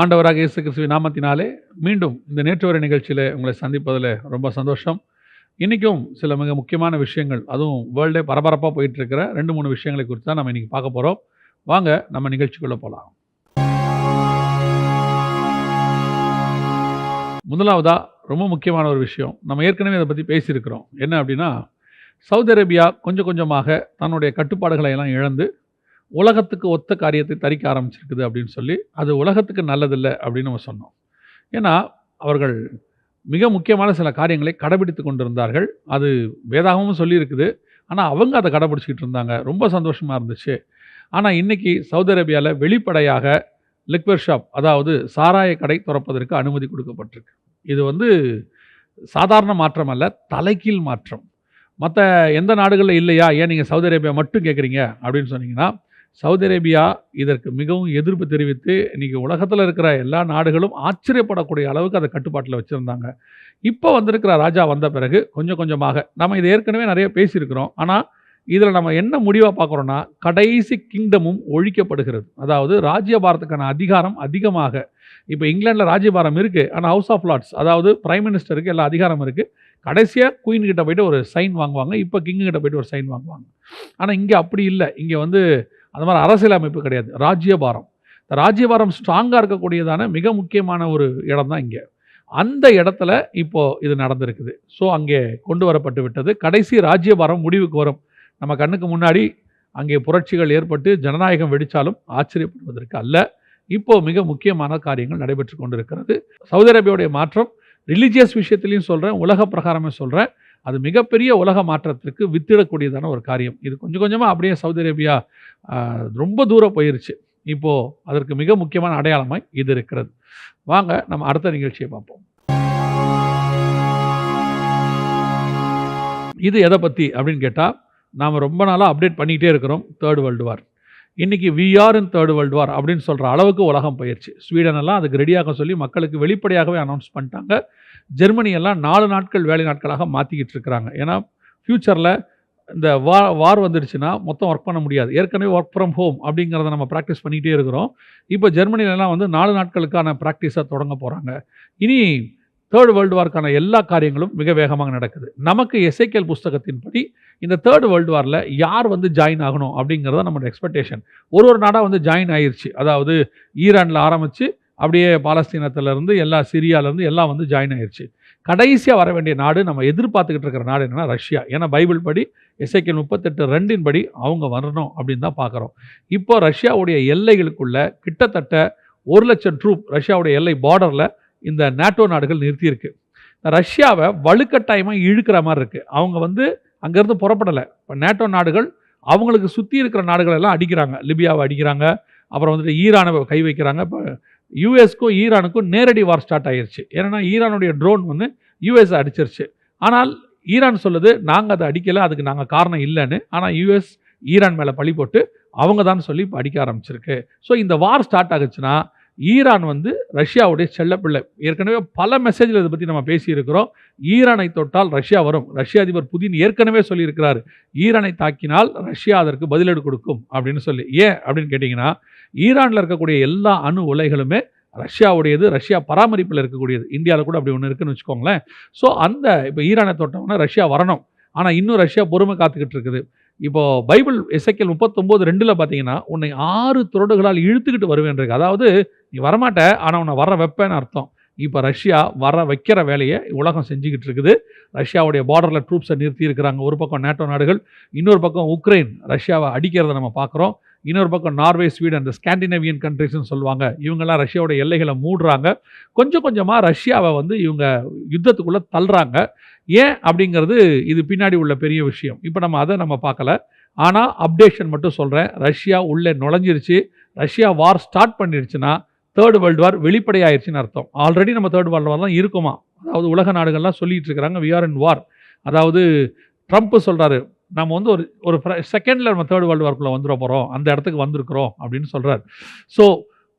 ஆண்டவராக இயேசு கிறிஸ்துவின் நாமத்தினாலே மீண்டும் இந்த நேற்று வரை நிகழ்ச்சியில் உங்களை சந்திப்பதில் ரொம்ப சந்தோஷம். இன்றைக்கும் சில மிக முக்கியமான விஷயங்கள், அதுவும் வேர்ல்டே பரபரப்பாக போயிட்டு இருக்கிற 2-3 விஷயங்களை குறித்து தான் நம்ம இன்றைக்கி பார்க்க போகிறோம். வாங்க நம்ம நிகழ்ச்சிக்குள்ளே போகலாம். முதலாவதாக ரொம்ப முக்கியமான ஒரு விஷயம், நம்ம ஏற்கனவே அதை பற்றி பேசியிருக்கிறோம். என்ன அப்படின்னா, சவுதி அரேபியா கொஞ்சம் கொஞ்சமாக தன்னுடைய கட்டுப்பாடுகளை எல்லாம் இழந்து உலகத்துக்கு ஒத்த காரியத்தை தரிக்க ஆரம்பிச்சிருக்குது அப்படின்னு சொல்லி, அது உலகத்துக்கு நல்லதில்லை அப்படின்னு நம்ம சொன்னோம். ஏன்னா அவர்கள் மிக முக்கியமான சில காரியங்களை கடைபிடித்து கொண்டிருந்தார்கள். அது வேதாகமும் சொல்லியிருக்குது. ஆனால் அவங்க அதை கடைபிடிச்சிக்கிட்டு இருந்தாங்க. ரொம்ப சந்தோஷமாக இருந்துச்சு. ஆனால் இன்றைக்கி சவுதி அரேபியாவில் வெளிப்படையாக லிக்வர் ஷாப், அதாவது சாராய கடை திறப்பதற்கு அனுமதி கொடுக்கப்பட்டிருக்கு. இது சாதாரண மாற்றம் அல்ல, தலைகீழ் மாற்றம். மற்ற எந்த நாடுகளில் இல்லையா, ஏன் நீங்கள் சவுதி அரேபியா மட்டும் கேட்குறீங்க அப்படின்னு சொன்னீங்கன்னா, சவுதி அரேபியா இதற்கு மிகவும் எதிர்ப்பு தெரிவித்து இன்றைக்கி உலகத்தில் இருக்கிற எல்லா நாடுகளும் ஆச்சரியப்படக்கூடிய அளவுக்கு அதை கட்டுப்பாட்டில் வச்சுருந்தாங்க. இப்போ வந்திருக்கிற ராஜா வந்த பிறகு கொஞ்சம் கொஞ்சமாக, நம்ம இதை ஏற்கனவே நிறைய பேசியிருக்கிறோம், ஆனால் இதில் நம்ம என்ன முடிவாக பார்க்குறோன்னா, கடைசி கிங்டமும் ஒழிக்கப்படுகிறது. அதாவது ராஜ்யபாரத்துக்கான அதிகாரம் அதிகமாக, இப்போ இங்கிலாண்டில் ராஜ்யபாரம் இருக்குது, ஆனால் ஹவுஸ் ஆஃப் லார்ட்ஸ், அதாவது பிரைம் மினிஸ்டருக்கு எல்லா அதிகாரம் இருக்குது. கடைசியாக குயின் கிட்ட போய்ட்டு ஒரு சைன் வாங்குவாங்க, இப்போ கிங்கு கிட்ட போய்ட்டு ஒரு சைன் வாங்குவாங்க. ஆனால் இங்கே அப்படி இல்லை. இங்கே அந்த மாதிரி அரசியல் அமைப்பு கிடையாது, ராஜ்யபாரம். இந்த ராஜ்யபாரம் ஸ்ட்ராங்காக இருக்கக்கூடியதான மிக முக்கியமான ஒரு இடம் தான் இங்கே. அந்த இடத்துல இப்போது இது நடந்திருக்குது. ஸோ அங்கே கொண்டு வரப்பட்டு விட்டது. கடைசி ராஜ்யபாரம் முடிவுக்கு வரும். நம்ம கண்ணுக்கு முன்னாடி அங்கே புரட்சிகள் ஏற்பட்டு ஜனநாயகம் வெடித்தாலும் ஆச்சரியப்படுவதற்கு அல்ல. இப்போது மிக முக்கியமான காரியங்கள் நடைபெற்று கொண்டிருக்கிறது. சவுதி அரேபியாவுடைய மாற்றம் ரிலீஜியஸ் விஷயத்துலையும் சொல்கிறேன், உலக பிரகாரமே சொல்கிறேன், அது மிகப்பெரிய உலக மாற்றத்திற்கு வித்திடக்கூடியதான ஒரு காரியம். இது கொஞ்சம் கொஞ்சமாக அப்படியே சவுதி அரேபியா ரொம்ப தூரம் போயிருச்சு. இப்போது அதற்கு மிக முக்கியமான அடையாளமாய் இது இருக்கிறது. வாங்க நம்ம அடுத்த நிகழ்ச்சியை பார்ப்போம். இது எதை பற்றி அப்படின்னு கேட்டால், நாம் ரொம்ப நாளாக அப்டேட் பண்ணிக்கிட்டே இருக்கிறோம். Third world war. இன்றைக்கி we are in third world war அப்படின்னு சொல்கிற அளவுக்கு உலகம் போயிடுச்சு. ஸ்வீடனெல்லாம் அதுக்கு ரெடியாக சொல்லி மக்களுக்கு வெளிப்படையாகவே அனௌன்ஸ் பண்ணிட்டாங்க. ஜெர்மனியெல்லாம் 4 நாட்கள் வேலை நாட்களாக மாற்றிக்கிட்டு இருக்கிறாங்க. ஏன்னா ஃப்யூச்சரில் இந்த வார் வந்துடுச்சுன்னா மொத்தம் ஒர்க் பண்ண முடியாது. ஏற்கனவே ஒர்க் ஃப்ரம் ஹோம் அப்படிங்கிறத நம்ம ப்ராக்டிஸ் பண்ணிகிட்டே இருக்கிறோம். இப்போ ஜெர்மனிலலாம் 4 நாட்களுக்கான ப்ராக்டிஸாக தொடங்க போகிறாங்க. இனி தேர்ட் வேர்ல்டு வார்க்கான எல்லா காரியங்களும் மிக வேகமாக நடக்குது. நமக்கு எசேக்கியேல் புஸ்தகத்தின்படி இந்த தேர்ட் வேர்ல்டு வாரில் யார் ஜாயின் ஆகணும் அப்படிங்கிறத நம்மளோட எக்ஸ்பெக்டேஷன். ஒரு நாடாக ஜாயின் ஆயிடுச்சு. அதாவது ஈரானில் ஆரம்பித்து அப்படியே பாலஸ்தீனத்திலேருந்து எல்லா சிரியாவிலேருந்து எல்லாம் ஜாயின் ஆயிடுச்சு. கடைசியாக வர வேண்டிய நாடு, நம்ம எதிர்பார்த்துக்கிட்டு இருக்கிற நாடு என்னென்னா ரஷ்யா. ஏன்னா பைபிள் படி எசேக்கியேல் 38:2 படி அவங்க வரணும் அப்படின்னு தான் பார்க்குறோம். இப்போ ரஷ்யாவுடைய எல்லைகளுக்குள்ள கிட்டத்தட்ட 1,00,000 ட்ரூப் ரஷ்யாவுடைய எல்லை பார்டரில் இந்த நேட்டோ நாடுகள் நிறுத்தியிருக்கு. ரஷ்யாவை வலுக்கட்டாயமாக இழுக்கிற மாதிரி இருக்குது. அவங்க அங்கேருந்து புறப்படலை. இப்போ நேட்டோ நாடுகள் அவங்களுக்கு சுற்றி இருக்கிற நாடுகள் எல்லாம் அடிக்கிறாங்க. லிபியாவை அடிக்கிறாங்க, அப்புறம் ஈரானை கை வைக்கிறாங்க. இப்போ யூஎஸ்க்கும் ஈரானுக்கும் நேரடி வார் ஸ்டார்ட் ஆகிருச்சு. ஏன்னா ஈரானுடைய ட்ரோன் யூஎஸ் அடிச்சிருச்சு. ஆனால் ஈரான் சொல்லுது, நாங்கள் அதை அடிக்கலை, அதுக்கு நாங்கள் காரணம் இல்லைன்னு. ஆனால் யூஎஸ் ஈரான் மேலே பழி போட்டு அவங்க தான் சொல்லி இப்போ அடிக்க ஆரம்பிச்சிருக்கு. ஸோ இந்த வார் ஸ்டார்ட் ஆகுச்சுன்னா ஈரான் ரஷ்யாவுடைய செல்லப்பிள்ளை. ஏற்கனவே பல மெசேஜில் இதை பற்றி நம்ம பேசியிருக்கிறோம். ஈரானை தொட்டால் ரஷ்யா வரும். ரஷ்ய அதிபர் புதின் ஏற்கனவே சொல்லியிருக்கிறார், ஈரானை தாக்கினால் ரஷ்யா அதற்கு பதிலடி கொடுக்கும் அப்படின்னு சொல்லி. ஏன் அப்படின்னு கேட்டிங்கன்னா, ஈரானில் இருக்கக்கூடிய எல்லா அணு உலைகளுமே ரஷ்யாவுடையது, ரஷ்யா பராமரிப்பில் இருக்கக்கூடியது. இந்தியாவில் கூட அப்படி ஒன்று இருக்குன்னு வச்சுக்கோங்களேன். ஸோ இப்போ ஈரானை தொட்டவொன்னே ரஷ்யா வரணும். ஆனால் இன்னும் ரஷ்யா பொறுமை காத்துக்கிட்டு இருக்குது. இப்போது பைபிள் எசேக்கியேல் 39:2 பார்த்தீங்கன்னா, உன்னை 6 துறடுகளால் இழுத்துக்கிட்டு வருவேன்றது. அதாவது நீ வரமாட்ட, ஆனால் உன்னை வர வைப்பேன்னு அர்த்தம். இப்போ ரஷ்யா வர வைக்கிற வேலையை உலகம் செஞ்சுக்கிட்டு இருக்குது. ரஷ்யாவுடைய பார்டரில் ட்ரூப்ஸை நிறுத்தி இருக்கிறாங்க. ஒரு பக்கம் நேட்டோ நாடுகள், இன்னொரு பக்கம் உக்ரைன் ரஷ்யாவை அடிக்கிறத நம்ம பார்க்குறோம். இன்னொரு பக்கம் நார்வே, ஸ்வீடன், இந்த ஸ்காண்டினேவியன் கண்ட்ரிஸ்ன்னு சொல்லுவாங்க, இவங்கெல்லாம் ரஷ்யாவுடைய எல்லைகளை மூடுறாங்க. கொஞ்சம் கொஞ்சமாக ரஷ்யாவை இவங்க யுத்தத்துக்குள்ளே தள்ளுறாங்க. ஏன் அப்படிங்கிறது இது பின்னாடி உள்ள பெரிய விஷயம். இப்போ அதை நம்ம பார்க்கல. ஆனால் அப்டேஷன் மட்டும் சொல்கிறேன், ரஷ்யா உள்ளே நுழைஞ்சிருச்சு. ரஷ்யா வார் ஸ்டார்ட் பண்ணிடுச்சுன்னா தேர்ட் வேர்ல்டு வார் வெளிப்படையாயிருச்சுன்னு அர்த்தம். ஆல்ரெடி நம்ம தேர்ட் வேர்ல்டு வார் தான் இருக்குமா. அதாவது உலக நாடுகள்லாம் சொல்லிட்டு இருக்கிறாங்க, வி ஆர் இன் வார். அதாவது ட்ரம்ப் சொல்கிறாரு, நம்ம ஒரு செகண்டில் நம்ம தேர்ட் வேர்ல்டு வார்க்குள்ளே வந்துட போகிறோம், அந்த இடத்துக்கு வந்திருக்கிறோம் அப்படின்னு சொல்கிறார். ஸோ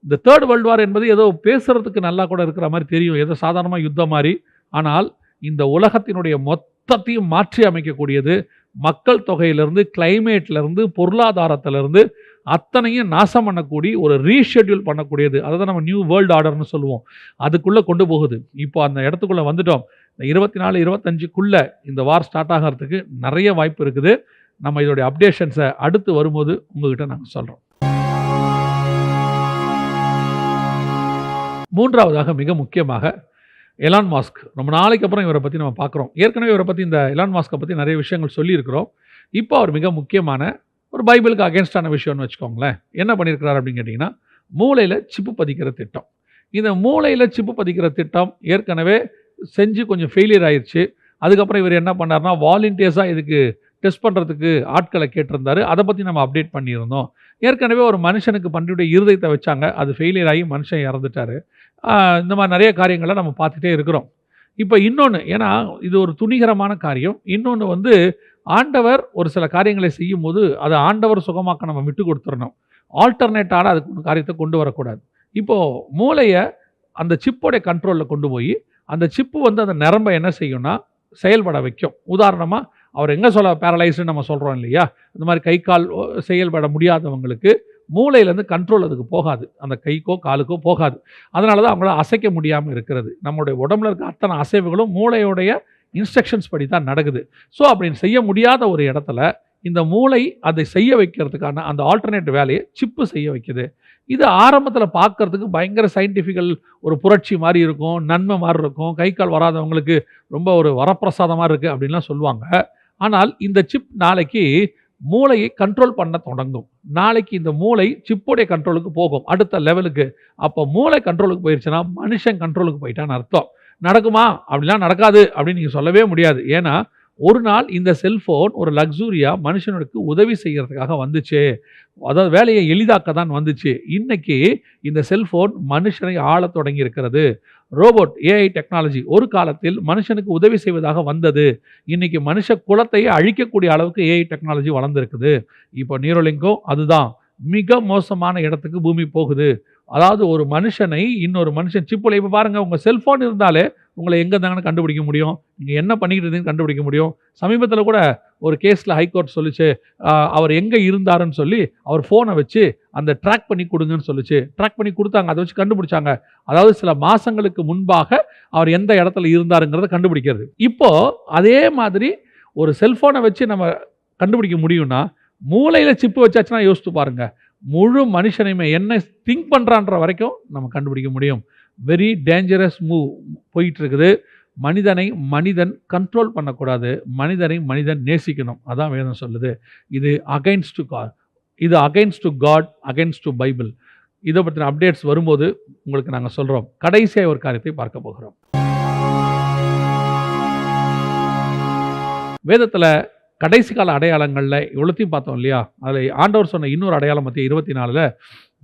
இந்த தேர்ட் வேர்ல்டு வார் என்பது ஏதோ பேசுகிறதுக்கு நல்லா கூட இருக்கிற மாதிரி தெரியும், ஏதோ சாதாரணமாக யுத்தம் மாதிரி. ஆனால் இந்த உலகத்தினுடைய மொத்தத்தையும் மாற்றி அமைக்கக்கூடியது. மக்கள் தொகையிலிருந்து, கிளைமேட்லேருந்து, பொருளாதாரத்திலிருந்து அத்தனையும் நாசம் பண்ணக்கூடிய ஒரு ரீஷெட்யூல் பண்ணக்கூடியது. அதை தான் நம்ம நியூ வேர்ல்டு ஆர்டர்னு சொல்லுவோம். அதுக்குள்ளே கொண்டு போகுது. இப்போ அந்த இடத்துக்குள்ளே வந்துட்டோம். இந்த 24, 25க்குள்ளே இந்த வார் ஸ்டார்ட் ஆகிறதுக்கு நிறைய வாய்ப்பு இருக்குது. நம்ம இதோடைய அப்டேஷன்ஸை அடுத்து வரும்போது உங்ககிட்ட நாங்கள் சொல்கிறோம். மூன்றாவதாக மிக முக்கியமாக எலான் மாஸ்க். ரொம்ப நாளைக்கு அப்புறம் இவரை பற்றி நம்ம பார்க்குறோம். ஏற்கனவே இவரை பற்றி இந்த எலான் மாஸ்கை பற்றி நிறைய விஷயங்கள் சொல்லியிருக்கிறோம். இப்போ அவர் மிக முக்கியமான ஒரு பைபிளுக்கு அகேன்ஸ்டான விஷயம்னு வச்சுக்கோங்களேன். என்ன பண்ணியிருக்கிறார் அப்படின்னு கேட்டிங்கன்னா, மூளையில் சிப்பு பதிக்கிற திட்டம். இந்த மூளையில் சிப்பு பதிக்கிற திட்டம் ஏற்கனவே செஞ்சு கொஞ்சம் ஃபெயிலியர் ஆயிடுச்சு. அதுக்கப்புறம் இவர் என்ன பண்ணார்னா, வாலண்டியர்ஸாக இதுக்கு டெஸ்ட் பண்ணுறதுக்கு ஆட்களை கேட்டிருந்தார். அதை பற்றி நம்ம அப்டேட் பண்ணியிருந்தோம். ஏற்கனவே ஒரு மனுஷனுக்கு பன்றியுடைய இருதயத்தை வச்சாங்க. அது ஃபெயிலியர் ஆகி மனுஷன் இறந்துட்டார். இந்த மாதிரி நிறைய காரியங்களை நம்ம பார்த்துட்டே இருக்கிறோம். இப்போ இன்னொன்று, ஏன்னா இது ஒரு துணிகரமான காரியம். இன்னொன்று ஆண்டவர் ஒரு சில காரியங்களை செய்யும்போது அதை ஆண்டவர் சுகமாக்க நம்ம விட்டு கொடுத்துடணும். ஆல்டர்னேட்டான அதுக்கு காரியத்தை கொண்டு வரக்கூடாது. இப்போது மூளையை அந்த சிப்போடைய கண்ட்ரோலில் கொண்டு போய் அந்த சிப்பு அந்த நரம்பை என்ன செய்யும்னா செயல்பட வைக்கும். உதாரணமாக அவர் எங்கே பேரலைஸ்ன்னு நம்ம சொல்கிறோம் இல்லையா, இந்த மாதிரி கை கால் செயல்பட முடியாதவங்களுக்கு மூளையிலேருந்து கண்ட்ரோல் அதுக்கு போகாது, அந்த கைக்கோ காலுக்கோ போகாது. அதனால தான் அவங்கள அசைக்க முடியாமல் இருக்கிறது. நம்மளுடைய உடம்புல இருக்க அத்தனை அசைவுகளும் மூளையோடைய இன்ஸ்ட்ரக்ஷன்ஸ் படி தான் நடக்குது. ஸோ அப்படின்னு செய்ய முடியாத ஒரு இடத்துல இந்த மூளை அதை செய்ய வைக்கிறதுக்கான அந்த ஆல்டர்னேட் வேலையை சிப்பு செய்ய வைக்குது. இது ஆரம்பத்தில் பார்க்கறதுக்கு பயங்கர சயின்டிஃபிக்கல் ஒரு புரட்சி மாதிரி இருக்கும், நன்மை மாதிரி இருக்கும், கை கால் வராதவங்களுக்கு ரொம்ப ஒரு வரப்பிரசாதமாக இருக்குது அப்படின்லாம் சொல்லுவாங்க. ஆனால் இந்த சிப் நாளைக்கு மூளையை கண்ட்ரோல் பண்ண தொடங்கும். நாளைக்கு இந்த மூளை சிப்போடைய கண்ட்ரோலுக்கு போகும், அடுத்த லெவலுக்கு. அப்போ மூளை கண்ட்ரோலுக்கு போயிடுச்சுன்னா மனுஷன் கண்ட்ரோலுக்கு போயிட்டான்னு அர்த்தம். நடக்குமா? அப்படிலாம் நடக்காது அப்படின்னு நீங்கள் சொல்லவே முடியாது. ஏன்னா ஒரு நாள் இந்த செல்ஃபோன் ஒரு லக்ஸூரியாக மனுஷனுக்கு உதவி செய்கிறதுக்காக வந்துச்சு, அதாவது வேலையை எளிதாக்க தான் வந்துச்சு. இன்னைக்கு இந்த செல்ஃபோன் மனுஷனை ஆள தொடங்கி இருக்கிறது. ரோபோட், ஏஐ டெக்னாலஜி ஒரு காலத்தில் மனுஷனுக்கு உதவி செய்வதாக வந்தது. இன்னைக்கு மனுஷ குலத்தையே அழிக்கக்கூடிய அளவுக்கு ஏஐ டெக்னாலஜி வளர்ந்துருக்குது. இப்போ நியூரோலிங்கும் அதுதான். மிக மோசமான இடத்துக்கு பூமி போகுது. அதாவது ஒரு மனுஷனை இன்னொரு மனுஷன் சிப்பில், இப்போ பாருங்கள், உங்கள் செல்ஃபோன் இருந்தாலே உங்களை எங்கே இருந்தாங்கன்னு கண்டுபிடிக்க முடியும், நீங்கள் என்ன பண்ணிக்கிட்டு இருந்தீங்கன்னு கண்டுபிடிக்க முடியும். சமீபத்தில் கூட ஒரு கேஸில் ஹைகோர்ட் சொல்லிச்சு, அவர் எங்கே இருந்தாருன்னு சொல்லி அவர் ஃபோனை வச்சு அந்த ட்ராக் பண்ணி கொடுங்கன்னு சொல்லிச்சு. ட்ராக் பண்ணி கொடுத்தாங்க, அதை வச்சு கண்டுபிடிச்சாங்க. அதாவது சில மாதங்களுக்கு முன்பாக அவர் எந்த இடத்துல இருந்தாருங்கிறத கண்டுபிடிக்கிறது. இப்போது அதே மாதிரி ஒரு செல்ஃபோனை வச்சு நம்ம கண்டுபிடிக்க முடியும்னா, மூளையில் சிப்பு வச்சாச்சுன்னா யோசித்து பாருங்கள், முழு மனுஷனையுமே என்ன திங்க் பண்ணுறான்ற வரைக்கும் நம்ம கண்டுபிடிக்க முடியும். வெரி டேஞ்சரஸ் மூவ் போயிட்டு இருக்குது. மனிதனை மனிதன் கண்ட்ரோல் பண்ணக்கூடாது, மனிதனை மனிதன் நேசிக்கணும். அதான் வேதம் சொல்லுது. இது அகைன்ஸ்ட் டு காட், இது against to God, against to Bible. இதை பற்றின அப்டேட்ஸ் வரும்போது உங்களுக்கு நாங்கள் சொல்கிறோம். கடைசியாக ஒரு காரியத்தை பார்க்க போகிறோம். வேதத்தில் கடைசி கால அடையாளங்களில் இவ்வளோத்தையும் பார்த்தோம் இல்லையா, அதில் ஆண்டவர் சொன்ன இன்னொரு அடையாளம் மத்திய 24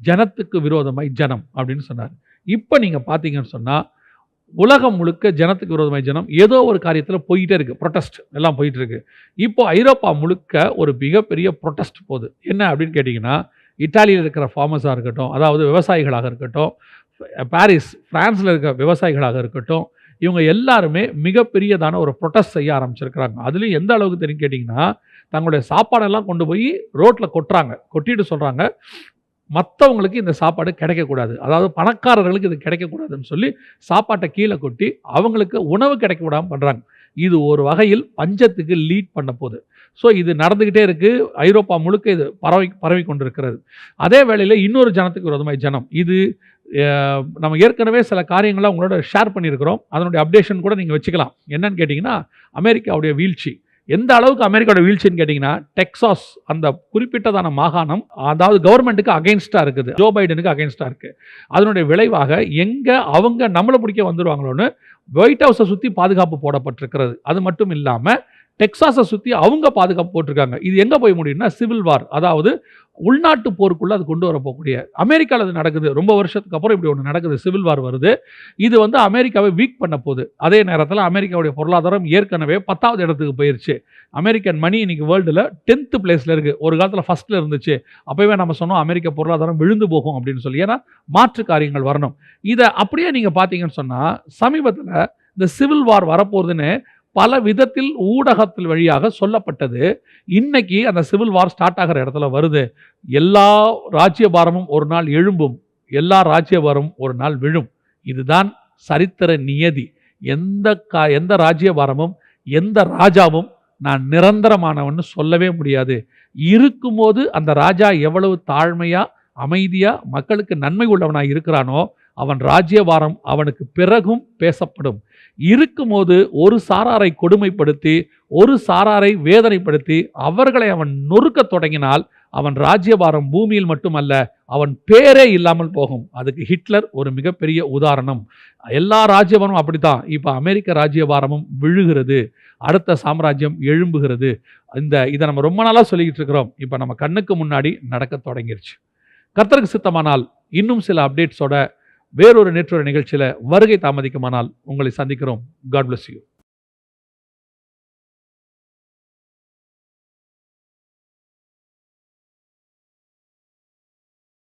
ஜனத்துக்கு விரோதமாய் ஜனம் அப்படின்னு சொன்னார். இப்போ நீங்கள் பார்த்தீங்கன்னு சொன்னால் உலகம் முழுக்க ஜனத்துக்கு விரோதமாய் ஜனம் ஏதோ ஒரு காரியத்தில் போயிட்டே இருக்குது. ப்ரொட்டஸ்ட் எல்லாம் போயிட்டு இருக்கு. இப்போ ஐரோப்பா முழுக்க ஒரு மிகப்பெரிய ப்ரொட்டஸ்ட் போகுது. என்ன அப்படின்னு கேட்டிங்கன்னா, இட்டாலியில் இருக்கிற ஃபார்மர்ஸாக இருக்கட்டும், அதாவது விவசாயிகளாக இருக்கட்டும், பாரிஸ் ஃப்ரான்ஸில் இருக்க விவசாயிகளாக இருக்கட்டும், இவங்க எல்லாருமே மிகப்பெரியதான ஒரு ப்ரொட்டஸ்ட் செய்ய ஆரம்பிச்சிருக்கிறாங்க. அதுலேயும் எந்த அளவுக்கு தெரியும் கேட்டிங்கன்னா, தங்களுடைய சாப்பாடெல்லாம் கொண்டு போய் ரோட்டில் கொட்டுறாங்க. கொட்டிட்டு சொல்கிறாங்க, மற்றவங்களுக்கு இந்த சாப்பாடு கிடைக்கக்கூடாது, அதாவது பணக்காரர்களுக்கு இது கிடைக்கக்கூடாதுன்னு சொல்லி சாப்பாட்டை கீழே கொட்டி அவங்களுக்கு உணவு கிடைக்க விடாமல் பண்ணுறாங்க. இது ஒரு வகையில் பஞ்சத்துக்கு லீட் பண்ண போகுது. ஸோ இது நடந்துக்கிட்டே இருக்குது. ஐரோப்பா முழுக்க இது பரவி கொண்டிருக்கிறது. அதே வேளையில் இன்னொரு ஜனத்துக்கு விரோதமாய் ஜனம், இது நம்ம ஏற்கனவே சில காரியங்களை உங்களோட ஷேர் பண்ணியிருக்கிறோம். அதனுடைய அப்டேஷன் கூட நீங்கள் வச்சுக்கலாம். என்னன்னு கேட்டிங்கன்னா, அமெரிக்காவுடைய வீழ்ச்சி. எந்த அளவுக்கு அமெரிக்காவோட வீழ்ச்சின்னு கேட்டிங்கன்னா, டெக்சாஸ் அந்த குறிப்பிட்டதான மாகாணம், அதாவது கவர்மெண்ட்டுக்கு அகைன்ஸ்டாக இருக்குது, ஜோ பைடனுக்கு அகைன்ஸ்டாக இருக்குது. அதனுடைய விளைவாக எங்கே அவங்க நம்மளை பிடிக்க வந்துடுவாங்களோன்னு ஒயிட் ஹவுஸை சுற்றி பாதுகாப்பு போடப்பட்டிருக்கிறது. அது மட்டும் இல்லாமல் டெக்சாஸை சுற்றி அவங்க பாதுகாப்பு போட்டிருக்காங்க. இது எங்கே போய் முடியும்னா சிவில் வார், அதாவது உள்நாட்டு போருக்குள்ளே அது கொண்டு வர போகக்கூடிய. அமெரிக்காவில் அது நடக்குது. ரொம்ப வருஷத்துக்கு அப்புறம் இப்படி ஒன்று நடக்குது, சிவில் வார் வருது. இது அமெரிக்காவை வீக் பண்ண போகுது. அதே நேரத்தில் அமெரிக்காவுடைய பொருளாதாரம் ஏற்கனவே 10வது இடத்துக்கு போயிருச்சு. அமெரிக்கன் மணி இன்னைக்கு வேர்ல்டில் 10th பிளேஸில் இருக்குது. ஒரு காலத்தில் ஃபஸ்ட்டில் இருந்துச்சு. அப்போவே நம்ம சொன்னோம் அமெரிக்க பொருளாதாரம் விழுந்து போகும் அப்படின்னு சொல்லி. ஏன்னா மாற்று காரியங்கள் வரணும். இதை அப்படியே நீங்கள் பார்த்தீங்கன்னு சொன்னால், சமீபத்தில் இந்த சிவில் வார் வரப்போகுதுன்னு பல விதத்தில் ஊடகத்தில் வழியாக சொல்லப்பட்டது. இன்னைக்கு அந்த சிவில் வார் ஸ்டார்ட் ஆகிற இடத்துல வருது. எல்லா ராஜ்யபாரமும் ஒரு நாள் எழும்பும், எல்லா ராஜ்யபாரமும் ஒரு நாள் விழும். இதுதான் சரித்திர நியதி. எந்த ராஜ்யபாரமும் எந்த ராஜாவும் நான் நிரந்தரமானவன்னு சொல்லவே முடியாது. இருக்கும்போது அந்த ராஜா எவ்வளவு தாழ்மையா அமைதியா மக்களுக்கு நன்மை உள்ளவனா இருக்கிறானோ அவன் ராஜ்யபாரம் அவனுக்கு பிறகும் பேசப்படும். இருக்கும்போது ஒரு சாராரை கொடுமைப்படுத்தி ஒரு சாராரை வேதனைப்படுத்தி அவர்களை அவன் நொறுக்க தொடங்கினால் அவன் ராஜ்யபாரம் பூமியில் மட்டுமல்ல அவன் பேரே இல்லாமல் போகும். அதுக்கு ஹிட்லர் ஒரு மிகப்பெரிய உதாரணம். எல்லா ராஜ்யபாரமும் அப்படித்தான். இப்போ அமெரிக்க ராஜ்யபாரமும் விழுகிறது, அடுத்த சாம்ராஜ்யம் எழும்புகிறது. இதை நம்ம ரொம்ப நாளாக சொல்லிக்கிட்டு இருக்கிறோம். இப்போ நம்ம கண்ணுக்கு முன்னாடி நடக்க தொடங்கிருச்சு. கர்த்தருக்கு சித்தமானால் இன்னும் சில அப்டேட்ஸோட வேறொரு நேற்றொரு நிகழ்ச்சியில் வருகை தாமதிக்குமானால் உங்களை சந்திக்கிறோம். God bless you.